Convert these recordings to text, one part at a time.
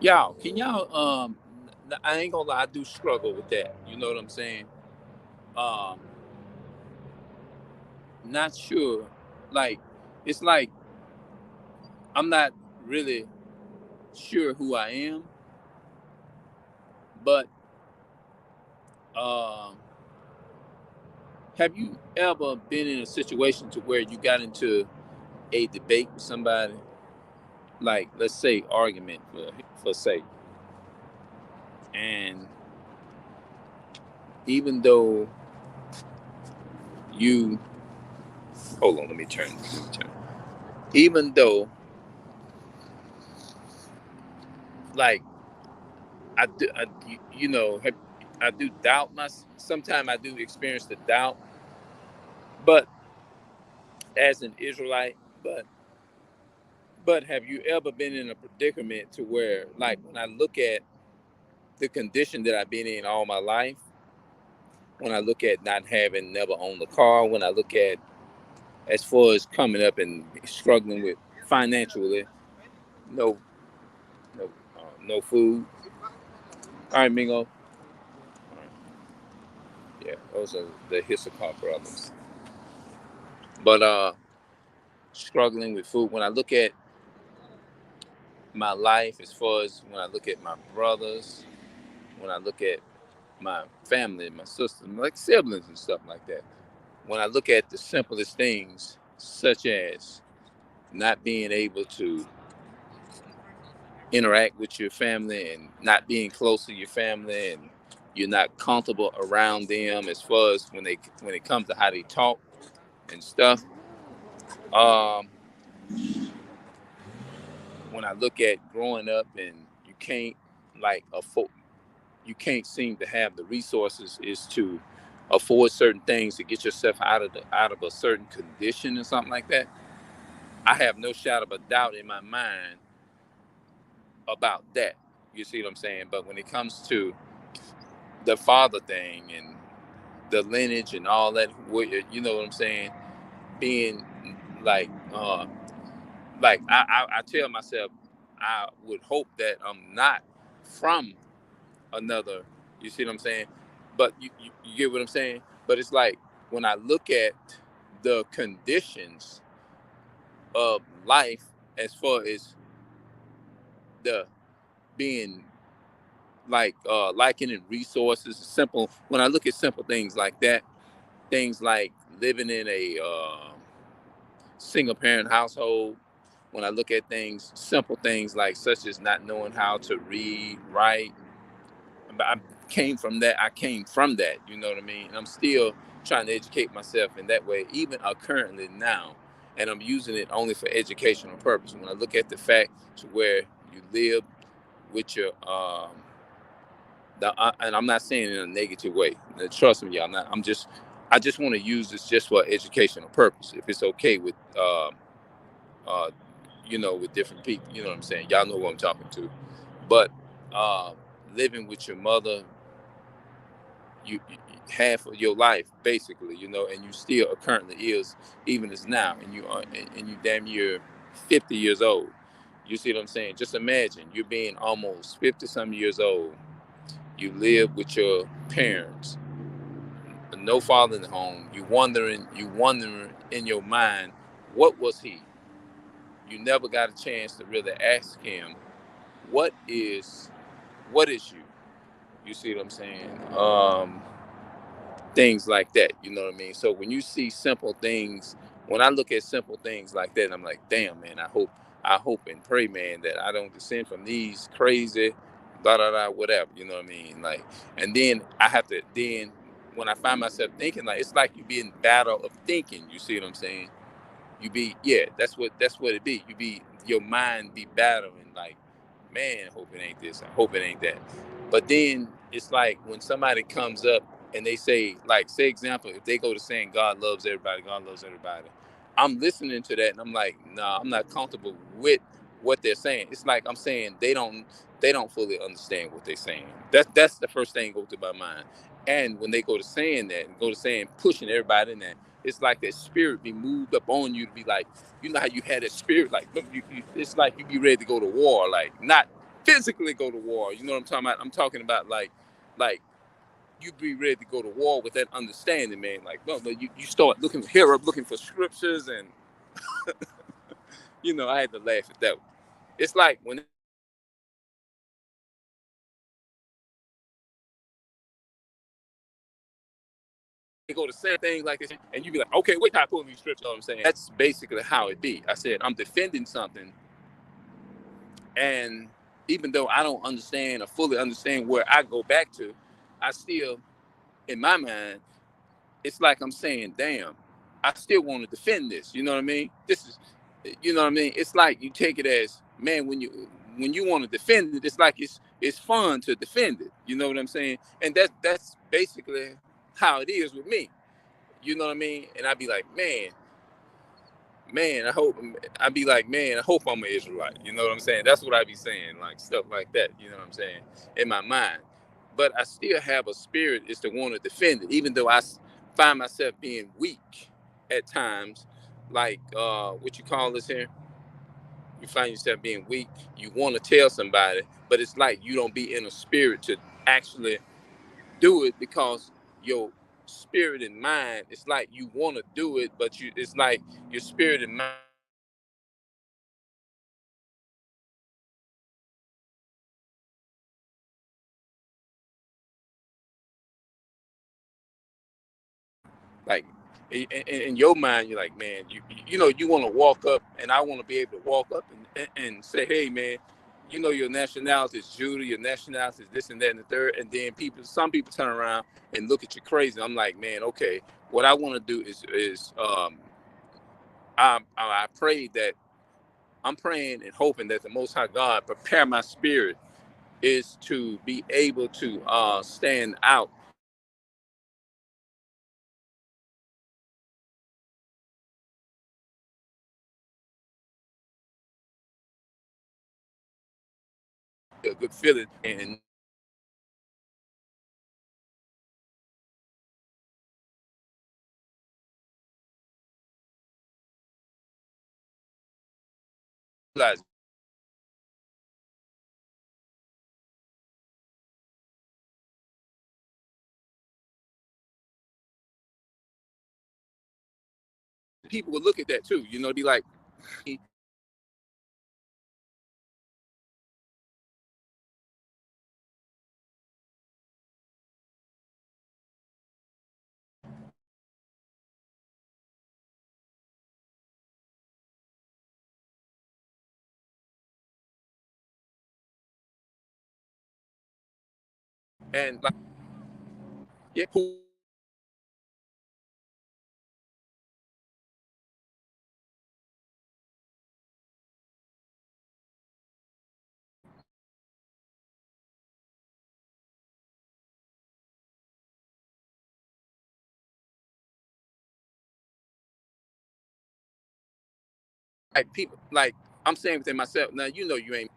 Y'all, can y'all I ain't gonna lie, I do struggle with that. You know what I'm saying? Um, Not sure. Like, it's like I'm not really sure who I am, but um have you ever been in a situation to where you got into a debate with somebody? Like, let's say argument for sake. And even though you hold on, let me turn. Even though, like, you know, I do doubt my. Sometimes I do experience the doubt, but as an Israelite, but have you ever been in a predicament to where, like, when I look at the condition that I've been in all my life, when I look at not having never owned a car, when I look at as far as coming up and struggling with financially, no, no food. All right, Mingo. All right. Yeah, those are the Issachar brothers. But struggling with food. When I look at my life, as far as when I look at my brothers, when I look at my family, my sisters, like siblings and stuff like that. When I look at the simplest things, such as not being able to interact with your family and not being close to your family, and you're not comfortable around them as far as when it comes to how they talk and stuff. Um, when I look at growing up and you can't like afford, you can't seem to have the resources is to afford certain things to get yourself out of a certain condition or something like that. I have no shadow of a doubt in my mind about that. You see what I'm saying? But when it comes to the father thing and the lineage and all that, you know what I'm saying? Being like, I tell myself, I would hope that I'm not from another. You see what I'm saying? But you get what I'm saying? But it's like when I look at the conditions of life, as far as the being like likening resources, simple. When I look at simple things like that, things like living in a single parent household. When I look at things, simple things like such as not knowing how to read, write, I came from that. I came from that. You know what I mean? And I'm still trying to educate myself in that way, even currently now. And I'm using it only for educational purpose. When I look at the fact to where you live with your and I'm not saying it in a negative way. Trust me, y'all. I just want to use this just for educational purpose. If it's okay with, uh, with different people, you know what I'm saying. Y'all know who I'm talking to. But uh, living with your mother, you half of your life basically, and you still are currently is even as now, and you damn near 50 years old. You see what I'm saying? Just imagine you're being almost 50 some years old. You live with your parents, no father in the home. You wondering in your mind, what was he? You never got a chance to really ask him, what is what is you? You see what I'm saying? Things like that. You know what I mean? So when you see simple things, when I look at simple things like that, I'm like, damn, man. I hope and pray, man, that I don't descend from these crazy, blah blah blah, whatever. You know what I mean? Like, and then I have to then when I find myself thinking, like, it's like you be in battle of thinking. You see what I'm saying? You be, yeah, that's what it be. You be, your mind be battling, like, man, hope it ain't this, I hope it ain't that. But then it's like when somebody comes up and they say, like, say example, if they go to saying God loves everybody, I'm listening to that and I'm like, nah, I'm not comfortable with what they're saying. It's like I'm saying they don't fully understand what they're saying. That's the first thing that goes through my mind. And when they go to saying that and go to saying pushing everybody in that, it's like that spirit be moved up on you to be like, you know how you had that spirit, like, look, it's like you be ready to go to war, like, not physically go to war. You know what I'm talking about? I'm talking about like you be ready to go to war with that understanding, man. Like, no, you start looking here up, looking for scriptures, and I had to laugh at that. It's like when they go to say things like this, and you be like, okay, wait, how I pull these scriptures? You know what I'm saying? That's basically how it be. I said I'm defending something, and even though I don't understand or fully understand where I go back to, I still, in my mind, it's like I'm saying, damn, I still want to defend this. You know what I mean? This is, what I mean? It's like you take it as, man, when you want to defend it, it's like it's fun to defend it. You know what I'm saying? And that's basically how it is with me. You know what I mean? And I'd be like, man, I'd be like, man, I hope I'm an Israelite. You know what I'm saying? That's what I'd be saying, like stuff like that. You know what I'm saying? In my mind, but I still have a spirit is to want to defend it, even though find myself being weak at times. Like what you call this here? You find yourself being weak. You want to tell somebody, but it's like you don't be in a spirit to actually do it because your spirit and mind. It's like you want to do it, but it's like your spirit and mind. Like in your mind, you're like, man, you want to walk up, and I want to be able to walk up and say, hey, man, your nationality is Judah, your nationality is this and that and the third, and then some people turn around and look at you crazy. I'm like, man, okay, what I want to do is I pray that I'm praying and hoping that the Most High God prepare my spirit is to be able to stand out a good feeling and realize people will look at that too. Be like, and like, yeah, who like people like I'm saying within myself. Now you ain't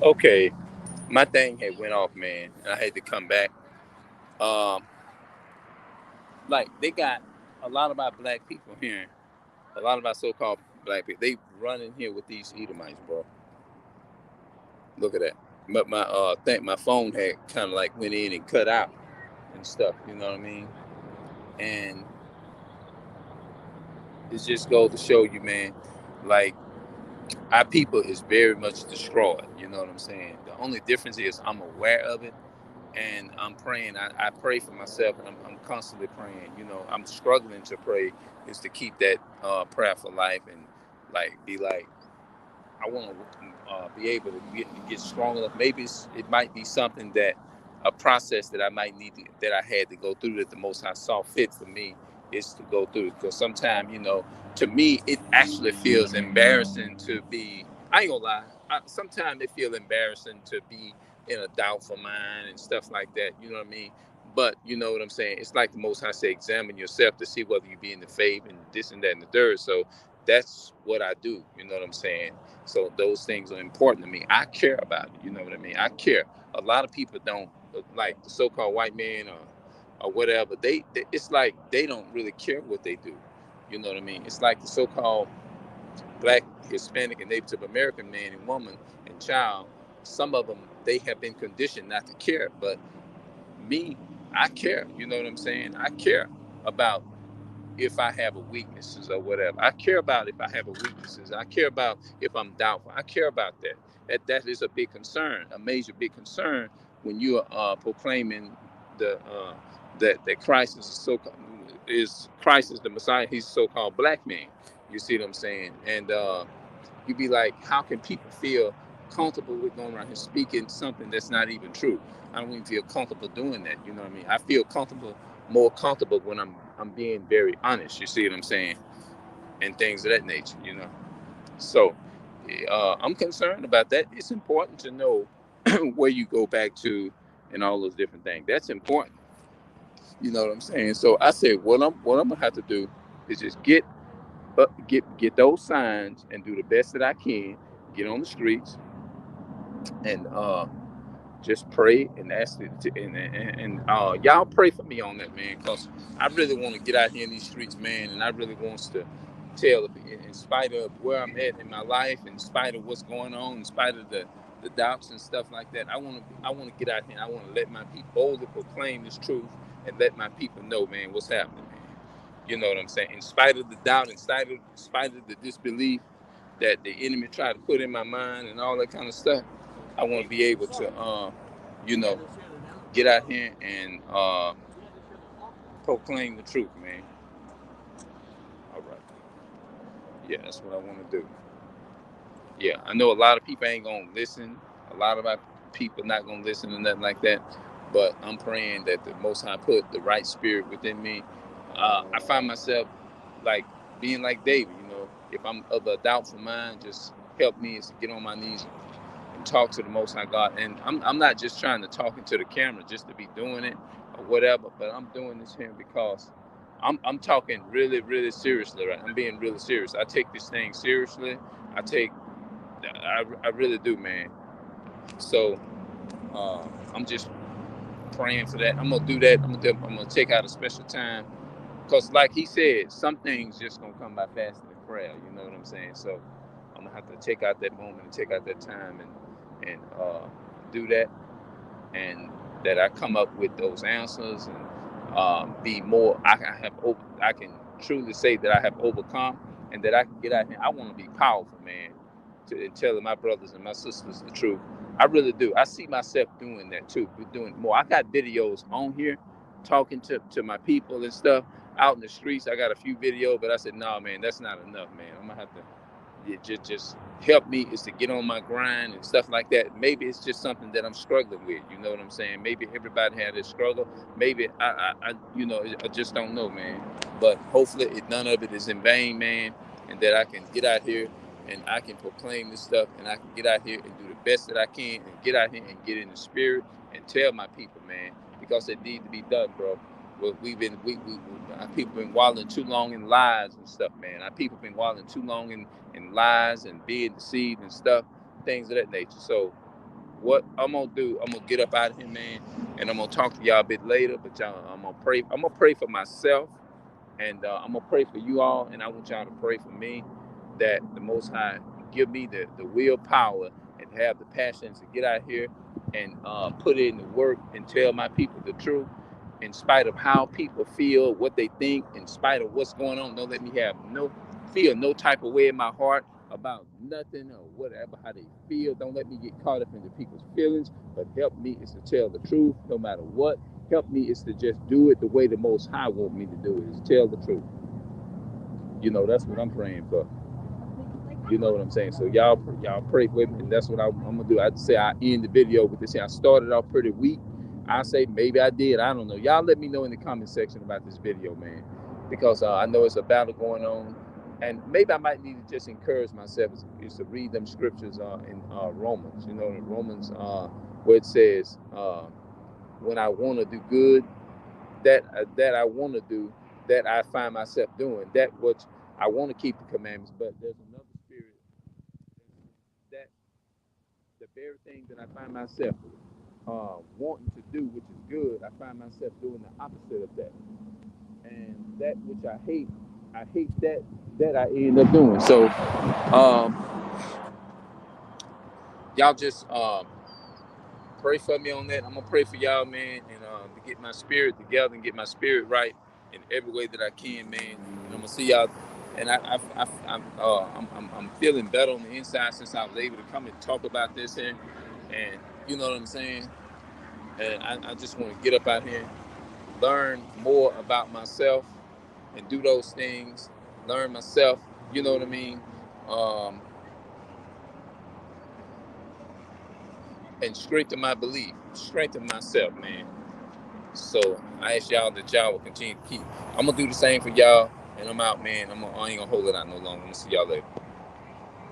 okay. My thing had went off, man, and I had to come back. Um, like they got a lot of our black people here, a lot of our so-called black people. They run in here with these Edomites, bro. Look at that. But my think my phone had kind of like went in and cut out and stuff. You know what I mean? And it just goes to show you, man. Like our people is very much destroyed. You know what I'm saying? The only difference is I'm aware of it and I'm praying. I pray for myself, and I'm constantly praying. You know, I'm struggling to pray is to keep that prayer for life and like be like I want to be able to get strong enough. Maybe it might be something that a process that I might need to, that I had to go through that the Most High saw fit for me is to go through. Because sometimes, you know, to me, it actually feels embarrassing to be. I ain't gonna lie. Sometimes it feels embarrassing to be in a doubtful mind and stuff like that. You know what I mean? But you know what I'm saying? It's like the Most High say, examine yourself to see whether you be in the faith and this and that and the third. So that's what I do. You know what I'm saying? So those things are important to me. I care about it. You know what I mean? I care. A lot of people don't, like the so-called white man or whatever. They it's like they don't really care what they do. You know what I mean? It's like the so-called black, Hispanic, and Native American man and woman and child. Some of them they have been conditioned not to care, but me, I care. You know what I'm saying? I care about if I have a weaknesses or whatever. I care about if I have a weaknesses. I care about if I'm doubtful. I care about that. That is a big concern, a major big concern when you are proclaiming the that Christ is Christ is the Messiah. He's a so-called black man. You see what I'm saying? And you'd be like, how can people feel comfortable with going around here speaking something that's not even true? I don't even feel comfortable doing that. You know what I mean? I feel more comfortable when I'm being very honest. You see what I'm saying? And things of that nature. You know. So I'm concerned about that. It's important to know where you go back to and all those different things. That's important. You know what I'm saying? So I said, what I'm gonna have to do is just get those signs and do the best that I can. Get on the streets and just pray and ask it to, and y'all pray for me on that, man, because I really want to get out here in these streets, man, and I really wants to tell, in spite of where I'm at in my life, in spite of what's going on, in spite of the doubts and stuff like that. I want to get out here. And I want to let my people boldly proclaim this truth and let my people know, man, what's happening, man. You know what I'm saying? In spite of the doubt, in spite of the disbelief that the enemy tried to put in my mind and all that kind of stuff, I want to be able to, you know, get out here and proclaim the truth, man. All right. Yeah, that's what I want to do. Yeah, I know a lot of people ain't gonna listen. A lot of our people not gonna listen and nothing like that. But I'm praying that the Most High put the right spirit within me. I find myself like being like David. You know, if I'm of a doubtful mind, just help me is to get on my knees and talk to the Most High God. And I'm not just trying to talk into the camera just to be doing it or whatever. But I'm doing this here because I'm talking really, really seriously. Right, I'm being really serious. I take this thing seriously. I take I really do, man. So I'm just praying for that. I'm gonna do that. I'm gonna take out a special time because, like he said, some things just gonna come by fasting and prayer. You know what I'm saying? So I'm gonna have to take out that moment and take out that time and do that, and that I come up with those answers and be more. I can truly say that I have overcome and that I can get out here. I want to be powerful, man, to telling my brothers and my sisters the truth. I really do. I see myself doing that too. We're doing more. I got videos on here talking to my people and stuff out in the streets. I got a few videos, but I said, no, man, that's not enough, man. I'm gonna have to just help me is to get on my grind and stuff like that. Maybe it's just something that I'm struggling with. You know what I'm saying? Maybe everybody had this struggle. Maybe I you know, I just don't know, man. But hopefully, none of it is in vain, man, and that I can get out here and I can proclaim this stuff and I can get out here and do the best that I can and get out here and get in the spirit and tell my people, man, because it needs to be done, bro. Well, our people been wallowing too long in lies and stuff, man. Our people been wallowing too long in lies and being deceived and stuff, things of that nature. So what I'm gonna do, I'm gonna get up out of here, man, and I'm gonna talk to y'all a bit later. But y'all, I'm gonna pray for myself, and I'm gonna pray for you all, and I want y'all to pray for me that the Most High give me the willpower and have the passion to get out here and put it in the work and tell my people the truth, in spite of how people feel, what they think, in spite of what's going on. Don't let me feel no type of way in my heart about nothing or whatever, how they feel. Don't let me get caught up into people's feelings, but help me is to tell the truth no matter what. Help me is to just do it the way the Most High want me to do it, is tell the truth. You know, that's what I'm praying for. You know what I'm saying? So y'all pray with me, and that's what I'm gonna do. I'd say I end the video with this. I started off pretty weak. I say maybe I did. I don't know. Y'all let me know in the comment section about this video, man, because I know it's a battle going on, and maybe I might need to just encourage myself is to read them scriptures in Romans. You know, in Romans where it says, when I want to do good, that I want to do, that I find myself doing, that which I want to keep the commandments, but there's another spirit that the very thing that I find myself wanting to do, which is good, I find myself doing the opposite of that. And that which I hate that I end up doing. So y'all just pray for me on that. I'm gonna pray for y'all, man, and to get my spirit together and get my spirit right in every way that I can, man. And I'm gonna see y'all. And I'm feeling better on the inside since I was able to come and talk about this here. And you know what I'm saying. And I just want to get up out here, learn more about myself, and do those things. Learn myself. You know what I mean. And strengthen my belief, strengthen myself, man. So I ask y'all that y'all will continue to keep. I'm gonna do the same for y'all, and I'm out, man. I ain't gonna hold it out no longer. I'm gonna see y'all later.